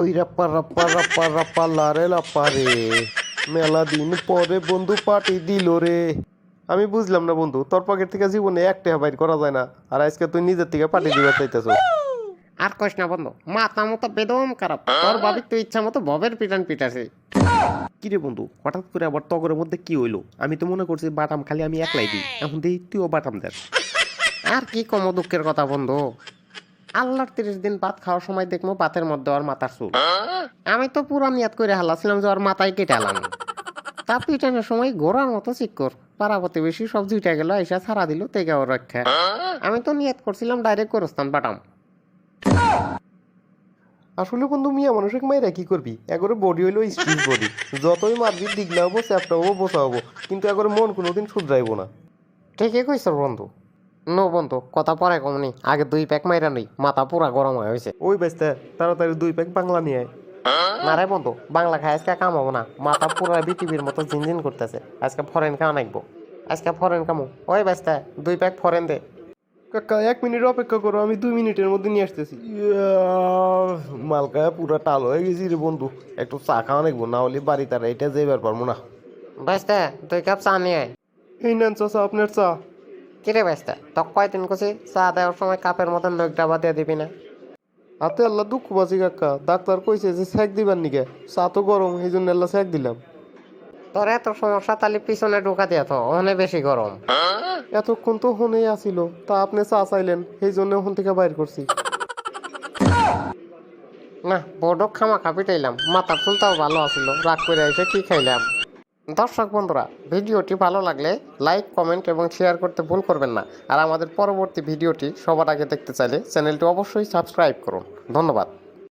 ওই রাপ্পা রাপ্পা রাপ্পা রাপ্পা লারে লাপ্পা রে, মেলা দিন পরে বন্ধু পার্টি দিল রে। আমি বুঝলাম না বন্ধু, তোর পকেট থেকে জীবনে এক টাকা বাইর করা যায় না, আর আজকে তুই নিজের থেকে পার্টি দিবার চাইতেছো। আর কইস না বন্ধু, মাথা মতো বেদম খারাপ। তোর ভাবি তো ইচ্ছা মতো ভবের পিটান পিটাছে। কিরে বন্ধু, হঠাৎ করে আবার তগরের মধ্যে কি হইলো? আমি তো মনে করছি বাটাম খালি আমি একলাই দিই, এখন দেখি তুইও বাটাম দেস। আর কি কম দুঃখের কথা বন্ধু, আল্লাহর 30 দিন ভাত খাওয়ার সময় দেখবো ভাতের মধ্যে ওর মাথার চুল। আমি তো পুরা নিয়াত করে হালাছিলাম যে ওর মাথায় কেটে আলাম। তা পিটানোর সময় ঘোড়ার মতো চিক্কর পাড়া প্রতিবেশী সব জুইটা গেল, আইসা ছাড়া দিল তেগা ওর রক্ষা। আমি তো নিয়াত করছিলাম ডাইরেক্ট গোরস্থান পাঠাম। আসলে বন্ধু, মিয়া মানুষের মাইরা কি করবি? একবারে বডি হইলো স্টিল বডি, যতই মারবি দিগলা হবো, চ্যাপটা হবো, বসা হবো, কিন্তু একবারে মন কোনোদিন শুধরাইবো না। ঠিকই কইছ বন্ধু। নো বন্ধু, কথা পরে কমনি, আগে 2 প্যাক মাইরা নেই, মাথা পুরা গরম হয়ে হয়েছে। ওই বেস্তে তাড়াতাড়ি 2 প্যাক বাংলা নিয়ে আয়। না রে বন্ধু, বাংলা খাই আজকে কাম হবো না, মাথা পুরা বিটিভির মতো ঝিনঝিন করতেছে। আজকে ফরেন খাওয়া নাকবো, আজকে ফরেন কামু। ওই ব্যস্তা 2 প্যাক ফরেন দে। কাকা 1 মিনিট অপেক্ষা করো, আমি 2 মিনিটের মধ্যে নিয়ে আসতেছি। মালকা পুরা টাল হয়ে গেছি রে বন্ধু, একটু চা খাওয়া নাকবো, না হলে বাড়ি তারা এটা যাইবার পারবো না। ব্যস্তা 2 কাপ চা নিয়ে আয়। এই নেন চাচা আপনার চা। কিরে ব্যস্তা, তো কয়দিন কছি চা দেওয়ার সময় কাপের মতন নখ ডাবা দিয়ে দিবি না? হাতে আল্লাহ দুঃখ বাঁচি কাকা, ডাক্তার কইছে যে সেক দিবার নিকে, চা তো গরম, এই জন্য আল্লাহ সেক দিলাম। তোর এত সমস্যা তাহলে পিছনে ঢুকা দিয়া তো, ওখানে বেশি গরম। এতক্ষণ তো হনেই আসিল, তা আপনি চা চাইলেন, সেই জন্য ওখান থেকে বাইর করছি। না বড় খামা খাপিটাইলাম, মাথার চুলটাও ভালো আছিল, রাগ করে এসে কি খাইলাম। দর্শক বন্ধুরা, ভিডিওটি ভালো লাগলে লাইক, কমেন্ট এবং শেয়ার করতে ভুল করবেন না। আর আমাদের পরবর্তী ভিডিওটি সবার আগে দেখতে চাইলে চ্যানেলটি অবশ্যই সাবস্ক্রাইব করুন। ধন্যবাদ।